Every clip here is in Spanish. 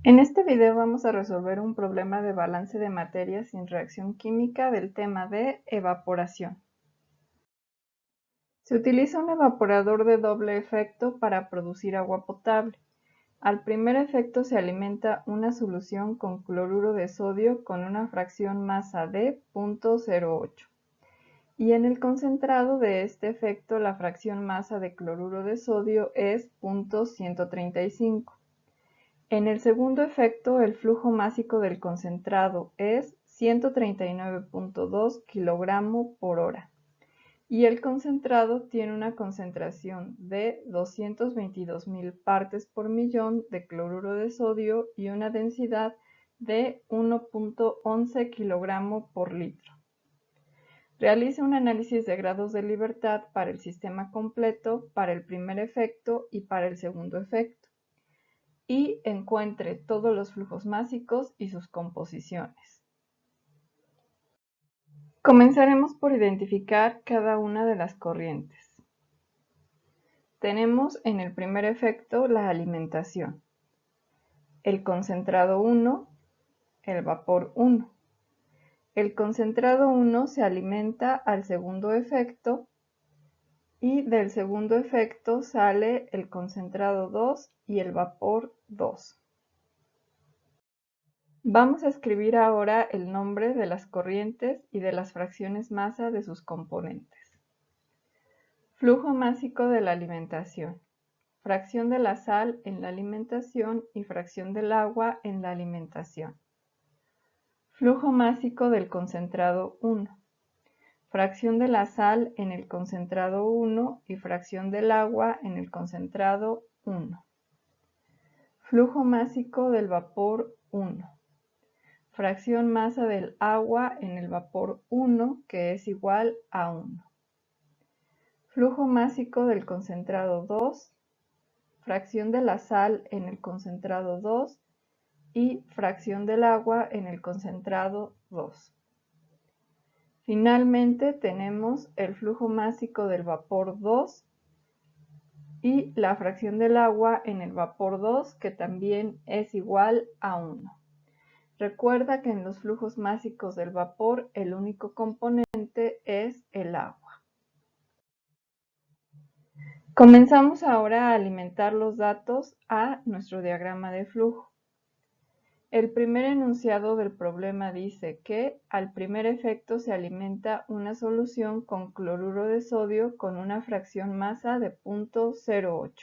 En este video vamos a resolver un problema de balance de materia sin reacción química del tema de evaporación. Se utiliza un evaporador de doble efecto para producir agua potable. Al primer efecto se alimenta una solución con cloruro de sodio con una fracción masa de 0.08. Y en el concentrado de este efecto la fracción masa de cloruro de sodio es 0.135. En el segundo efecto, el flujo másico del concentrado es 139.2 kg por hora y el concentrado tiene una concentración de 222.000 partes por millón de cloruro de sodio y una densidad de 1.11 kg por litro. Realice un análisis de grados de libertad para el sistema completo, para el primer efecto y para el segundo efecto, y encuentre todos los flujos másicos y sus composiciones. Comenzaremos por identificar cada una de las corrientes. Tenemos en el primer efecto la alimentación, el concentrado 1, el vapor 1. El concentrado 1 se alimenta al segundo efecto y del segundo efecto sale el concentrado 2 y el vapor 2. Vamos a escribir ahora el nombre de las corrientes y de las fracciones masa de sus componentes. Flujo másico de la alimentación. Fracción de la sal en la alimentación y fracción del agua en la alimentación. Flujo másico del concentrado 1. Fracción de la sal en el concentrado 1 y fracción del agua en el concentrado 1. Flujo másico del vapor 1. Fracción masa del agua en el vapor 1, que es igual a 1. Flujo másico del concentrado 2, fracción de la sal en el concentrado 2 y fracción del agua en el concentrado 2. Finalmente tenemos el flujo másico del vapor 2 y la fracción del agua en el vapor 2, que también es igual a 1. Recuerda que en los flujos másicos del vapor el único componente es el agua. Comenzamos ahora a alimentar los datos a nuestro diagrama de flujo. El primer enunciado del problema dice que al primer efecto se alimenta una solución con cloruro de sodio con una fracción masa de 0.08.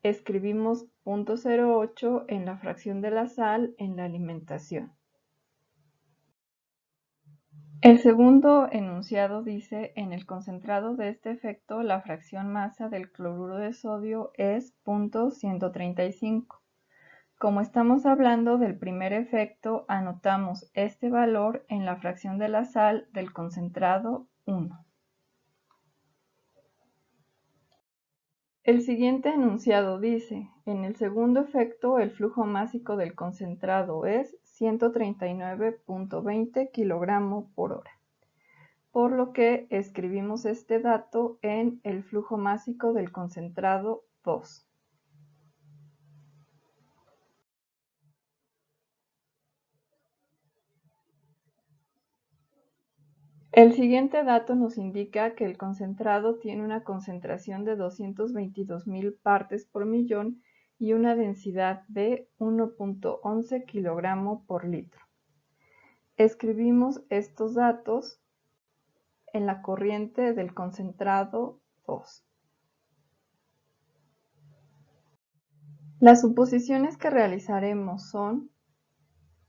Escribimos 0.08 en la fracción de la sal en la alimentación. El segundo enunciado dice, en el concentrado de este efecto, la fracción masa del cloruro de sodio es 0.135. Como estamos hablando del primer efecto, anotamos este valor en la fracción de la sal del concentrado 1. El siguiente enunciado dice, en el segundo efecto el flujo másico del concentrado es 139.20 kg por hora, por lo que escribimos este dato en el flujo másico del concentrado 2. El siguiente dato nos indica que el concentrado tiene una concentración de 222.000 partes por millón y una densidad de 1.11 kg por litro. Escribimos estos datos en la corriente del concentrado 2. Las suposiciones que realizaremos son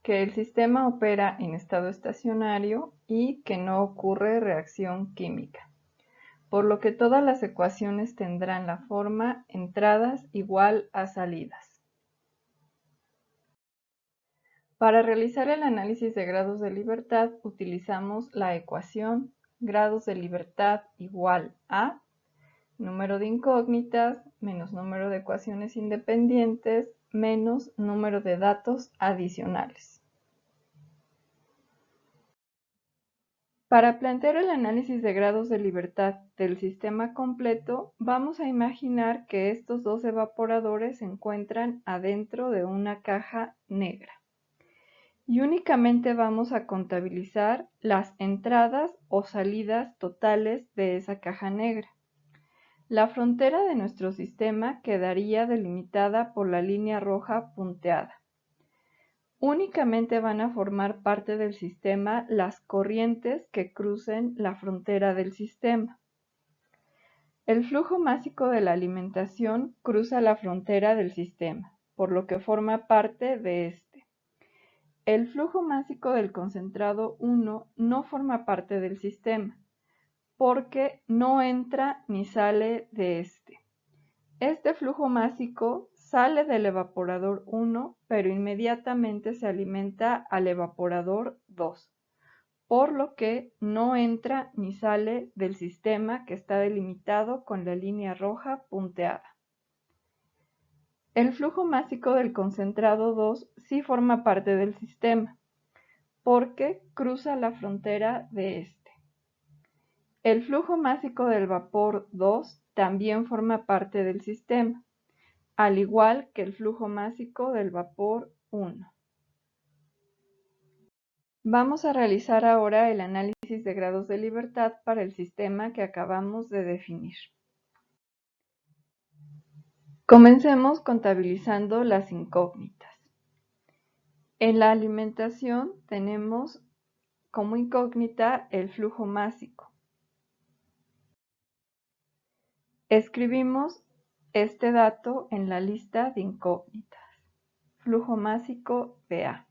que el sistema opera en estado estacionario y que no ocurre reacción química, por lo que todas las ecuaciones tendrán la forma entradas igual a salidas. Para realizar el análisis de grados de libertad utilizamos la ecuación grados de libertad igual a número de incógnitas menos número de ecuaciones independientes menos número de datos adicionales. Para plantear el análisis de grados de libertad del sistema completo, vamos a imaginar que estos dos evaporadores se encuentran adentro de una caja negra. Y únicamente vamos a contabilizar las entradas o salidas totales de esa caja negra. La frontera de nuestro sistema quedaría delimitada por la línea roja punteada. Únicamente van a formar parte del sistema las corrientes que crucen la frontera del sistema. El flujo másico de la alimentación cruza la frontera del sistema, por lo que forma parte de este. El flujo másico del concentrado 1 no forma parte del sistema, porque no entra ni sale de este. Este flujo másico sale del evaporador 1, pero inmediatamente se alimenta al evaporador 2, por lo que no entra ni sale del sistema que está delimitado con la línea roja punteada. El flujo másico del concentrado 2 sí forma parte del sistema, porque cruza la frontera de este. El flujo másico del vapor 2 también forma parte del sistema, al igual que el flujo másico del vapor 1. Vamos a realizar ahora el análisis de grados de libertad para el sistema que acabamos de definir. Comencemos contabilizando las incógnitas. En la alimentación tenemos como incógnita el flujo másico. Escribimos este dato en la lista de incógnitas. Flujo másico BA.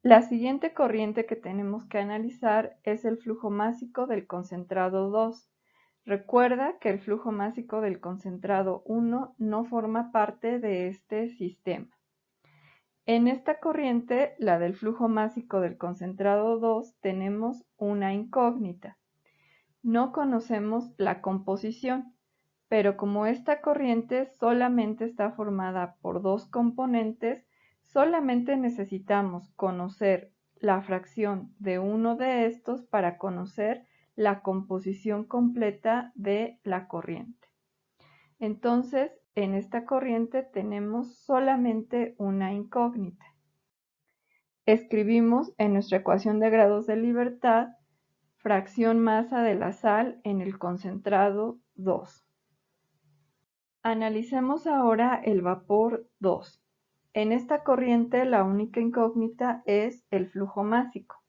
La siguiente corriente que tenemos que analizar es el flujo másico del concentrado 2. Recuerda que el flujo másico del concentrado 1 no forma parte de este sistema. En esta corriente, la del flujo másico del concentrado 2, tenemos una incógnita. No conocemos la composición, pero como esta corriente solamente está formada por dos componentes, solamente necesitamos conocer la fracción de uno de estos para conocer la composición completa de la corriente. Entonces, en esta corriente tenemos solamente una incógnita. Escribimos en nuestra ecuación de grados de libertad fracción masa de la sal en el concentrado 2. Analicemos ahora el vapor 2. En esta corriente la única incógnita es el flujo másico.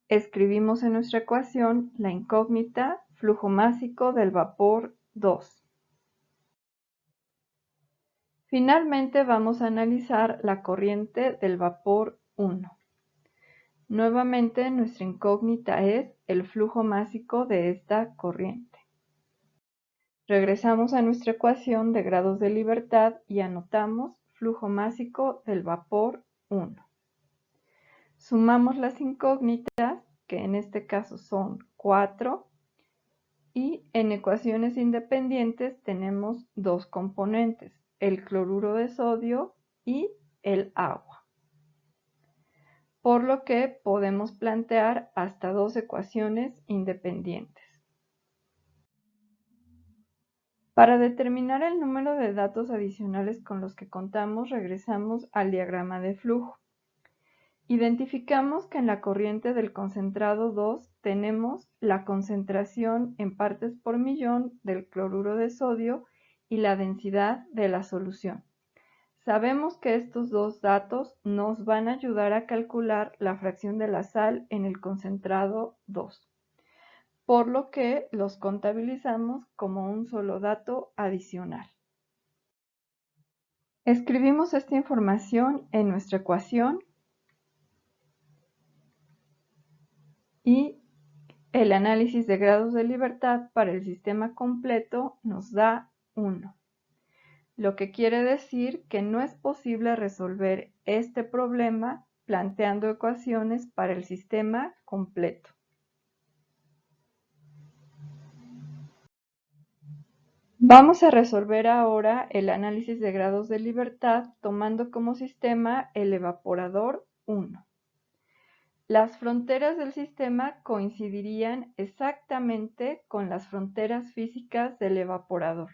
Escribimos en nuestra ecuación la incógnita flujo másico del vapor 2. Finalmente vamos a analizar la corriente del vapor 1. Nuevamente nuestra incógnita es el flujo másico de esta corriente. Regresamos a nuestra ecuación de grados de libertad y anotamos flujo másico del vapor 1. Sumamos las incógnitas, que en este caso son 4, y en ecuaciones independientes tenemos dos componentes, el cloruro de sodio y el agua. Por lo que podemos plantear hasta dos ecuaciones independientes. Para determinar el número de datos adicionales con los que contamos, regresamos al diagrama de flujo. Identificamos que en la corriente del concentrado 2 tenemos la concentración en partes por millón del cloruro de sodio y la densidad de la solución. Sabemos que estos dos datos nos van a ayudar a calcular la fracción de la sal en el concentrado 2, por lo que los contabilizamos como un solo dato adicional. Escribimos esta información en nuestra ecuación y el análisis de grados de libertad para el sistema completo nos da 1. Lo que quiere decir que no es posible resolver este problema planteando ecuaciones para el sistema completo. Vamos a resolver ahora el análisis de grados de libertad tomando como sistema el evaporador 1. Las fronteras del sistema coincidirían exactamente con las fronteras físicas del evaporador.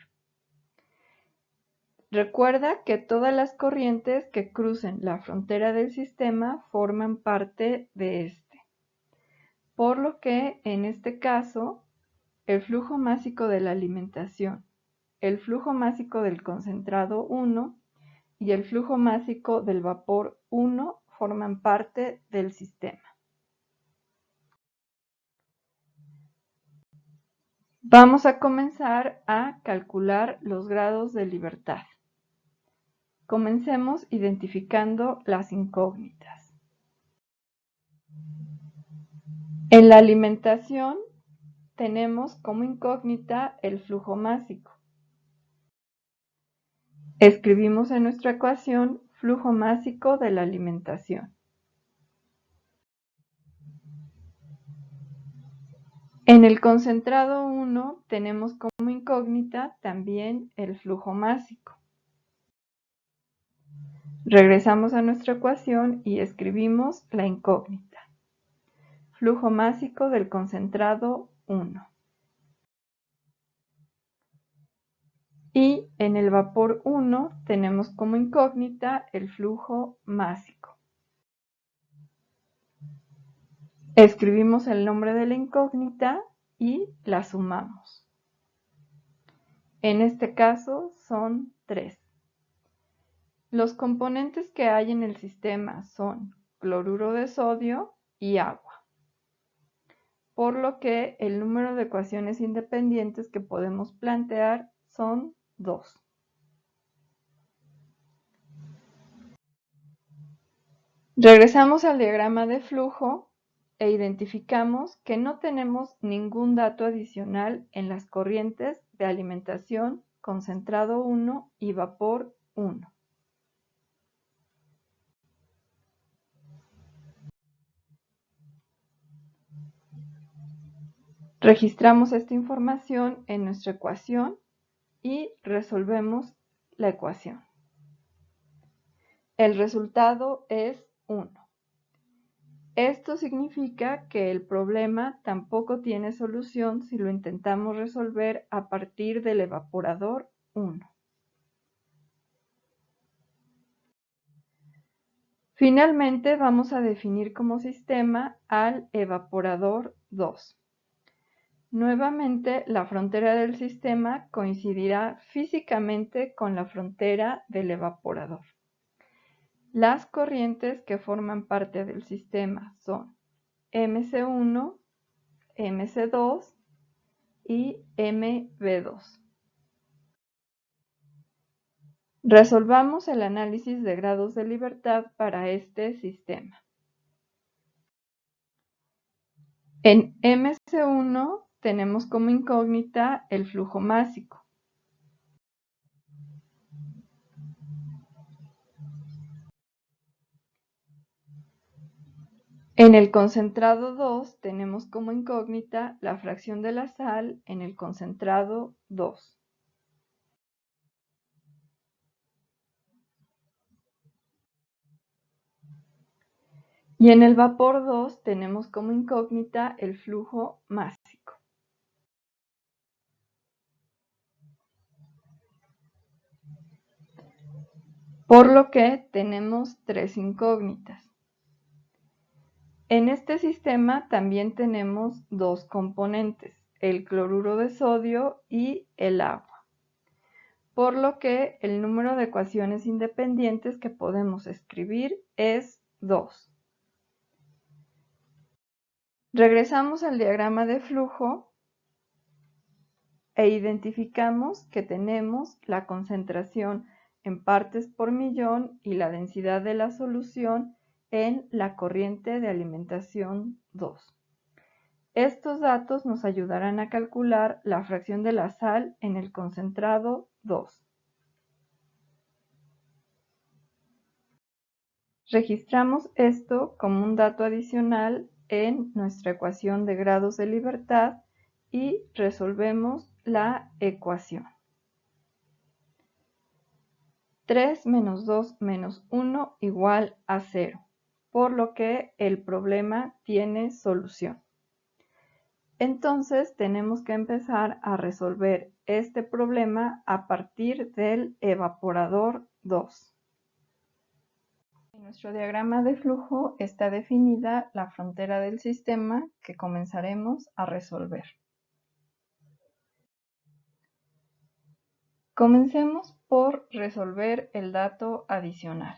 Recuerda que todas las corrientes que crucen la frontera del sistema forman parte de este, por lo que en este caso el flujo másico de la alimentación, el flujo másico del concentrado 1 y el flujo másico del vapor 1 forman parte del sistema. Vamos a comenzar a calcular los grados de libertad. Comencemos identificando las incógnitas. En la alimentación tenemos como incógnita el flujo másico. Escribimos en nuestra ecuación flujo másico de la alimentación. En el concentrado 1 tenemos como incógnita también el flujo másico. Regresamos a nuestra ecuación y escribimos la incógnita. Flujo másico del concentrado 1. Y en el vapor 1 tenemos como incógnita el flujo másico. Escribimos el nombre de la incógnita y la sumamos. En este caso son 3. Los componentes que hay en el sistema son cloruro de sodio y agua, por lo que el número de ecuaciones independientes que podemos plantear son 2. Regresamos al diagrama de flujo e identificamos que no tenemos ningún dato adicional en las corrientes de alimentación, concentrado 1 y vapor 1. Registramos esta información en nuestra ecuación y resolvemos la ecuación. El resultado es 1. Esto significa que el problema tampoco tiene solución si lo intentamos resolver a partir del evaporador 1. Finalmente vamos a definir como sistema al evaporador 2. Nuevamente, la frontera del sistema coincidirá físicamente con la frontera del evaporador. Las corrientes que forman parte del sistema son MC1, MC2 y MB2. Resolvamos el análisis de grados de libertad para este sistema. En MC1 tenemos como incógnita el flujo másico. En el concentrado 2 tenemos como incógnita la fracción de la sal en el concentrado 2. Y en el vapor 2 tenemos como incógnita el flujo másico. Por lo que tenemos 3 incógnitas. En este sistema también tenemos 2 componentes, el cloruro de sodio y el agua, por lo que el número de ecuaciones independientes que podemos escribir es 2. Regresamos al diagrama de flujo e identificamos que tenemos la concentración en partes por millón y la densidad de la solución en la corriente de alimentación 2. Estos datos nos ayudarán a calcular la fracción de la sal en el concentrado 2. Registramos esto como un dato adicional en nuestra ecuación de grados de libertad y resolvemos la ecuación. 3 menos 2 menos 1 igual a 0. por lo que el problema tiene solución. Entonces tenemos que empezar a resolver este problema a partir del evaporador 2. En nuestro diagrama de flujo está definida la frontera del sistema que comenzaremos a resolver. Comencemos por resolver el dato adicional.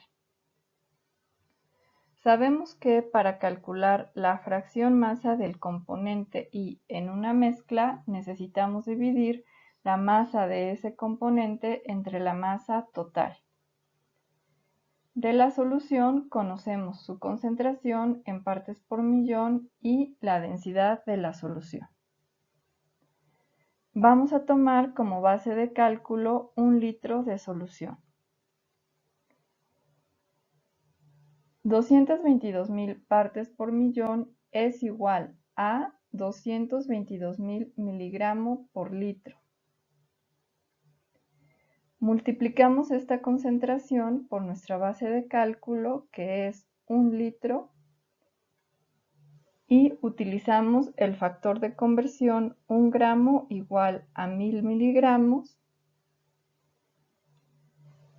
Sabemos que para calcular la fracción masa del componente I en una mezcla necesitamos dividir la masa de ese componente entre la masa total. De la solución conocemos su concentración en partes por millón y la densidad de la solución. Vamos a tomar como base de cálculo 1 litro de solución. 222.000 partes por millón es igual a 222.000 miligramos por litro. Multiplicamos esta concentración por nuestra base de cálculo, que es 1 litro, y utilizamos el factor de conversión 1 gramo igual a 1000 miligramos.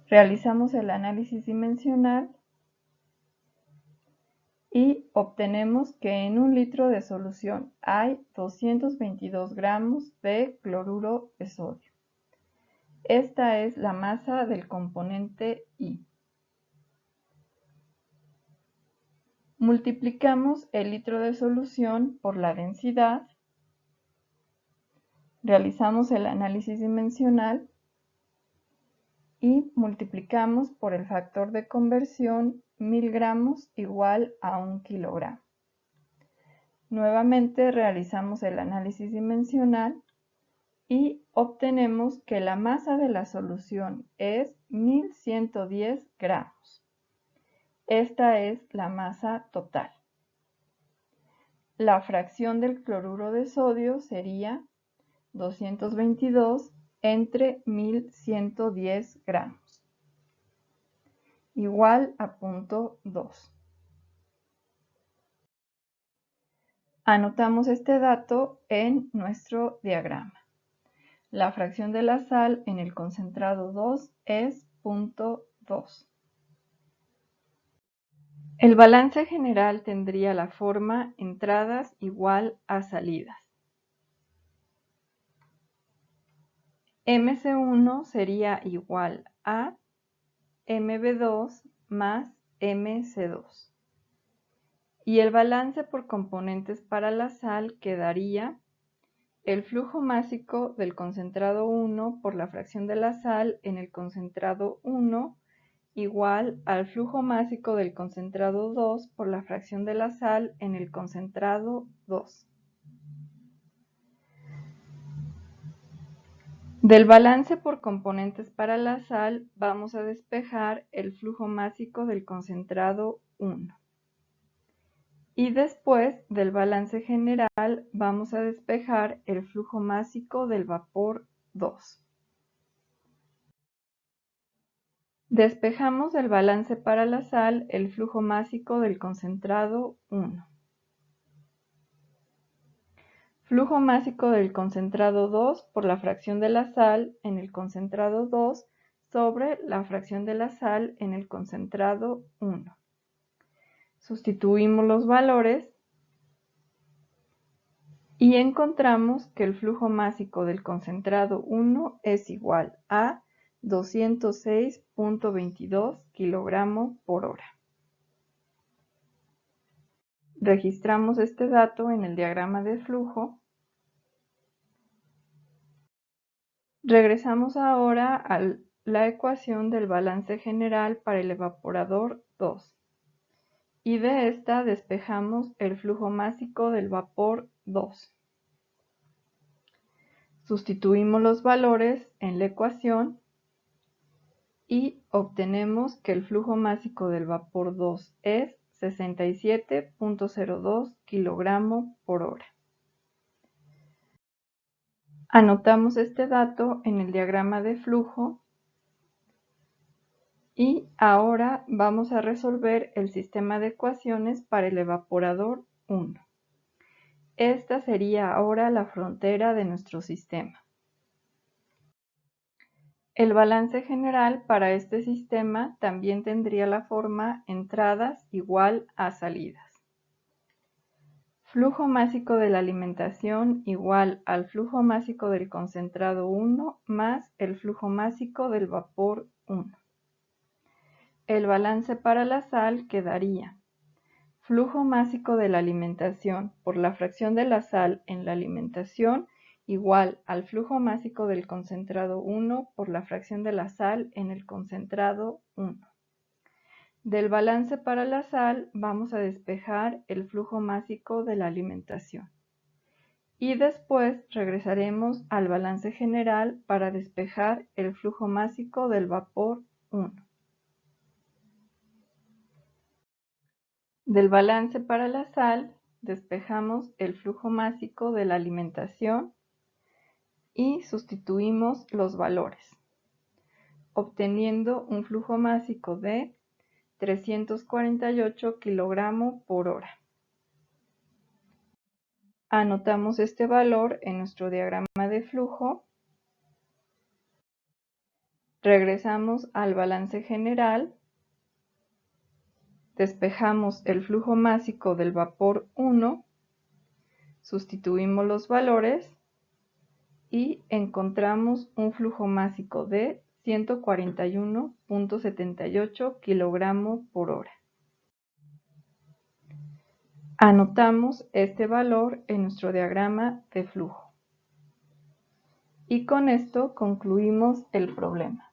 Realizamos el análisis dimensional y obtenemos que en 1 litro de solución hay 222 gramos de cloruro de sodio. Esta es la masa del componente I. Multiplicamos el litro de solución por la densidad. Realizamos el análisis dimensional y multiplicamos por el factor de conversión 1000 gramos igual a 1 kilogramo. Nuevamente realizamos el análisis dimensional y obtenemos que la masa de la solución es 1110 gramos. Esta es la masa total. La fracción del cloruro de sodio sería 222 entre 1110 gramos, igual a 0.2. Anotamos este dato en nuestro diagrama. La fracción de la sal en el concentrado 2 es 0.2. El balance general tendría la forma entradas igual a salidas. MC1 sería igual a MB2 más MC2. Y el balance por componentes para la sal quedaría el flujo másico del concentrado 1 por la fracción de la sal en el concentrado 1 igual al flujo másico del concentrado 2 por la fracción de la sal en el concentrado 2. Del balance por componentes para la sal vamos a despejar el flujo másico del concentrado 1. Y después del balance general vamos a despejar el flujo másico del vapor 2. Despejamos del balance para la sal el flujo másico del concentrado 1. Flujo másico del concentrado 2 por la fracción de la sal en el concentrado 2 sobre la fracción de la sal en el concentrado 1. Sustituimos los valores y encontramos que el flujo másico del concentrado 1 es igual a 206.22 kilogramos por hora. Registramos este dato en el diagrama de flujo. Regresamos ahora a la ecuación del balance general para el evaporador 2. Y de esta despejamos el flujo másico del vapor 2. Sustituimos los valores en la ecuación y obtenemos que el flujo másico del vapor 2 es 67.02 kilogramos por hora. Anotamos este dato en el diagrama de flujo Y ahora vamos a resolver el sistema de ecuaciones para el evaporador 1. Esta sería ahora la frontera de nuestro sistema. El balance general para este sistema también tendría la forma entradas igual a salidas. Flujo másico de la alimentación igual al flujo másico del concentrado 1 más el flujo másico del vapor 1. El balance para la sal quedaría flujo másico de la alimentación por la fracción de la sal en la alimentación igual al flujo másico del concentrado 1 por la fracción de la sal en el concentrado 1. Del balance para la sal vamos a despejar el flujo másico de la alimentación. Y después regresaremos al balance general para despejar el flujo másico del vapor 1. Del balance para la sal despejamos el flujo másico de la alimentación y sustituimos los valores, obteniendo un flujo másico de 348 kg por hora. Anotamos este valor en nuestro diagrama de flujo. Regresamos al balance general. Despejamos el flujo másico del vapor 1. Sustituimos los valores y encontramos un flujo másico de 141.78 kg por hora. Anotamos este valor en nuestro diagrama de flujo. Y con esto concluimos el problema.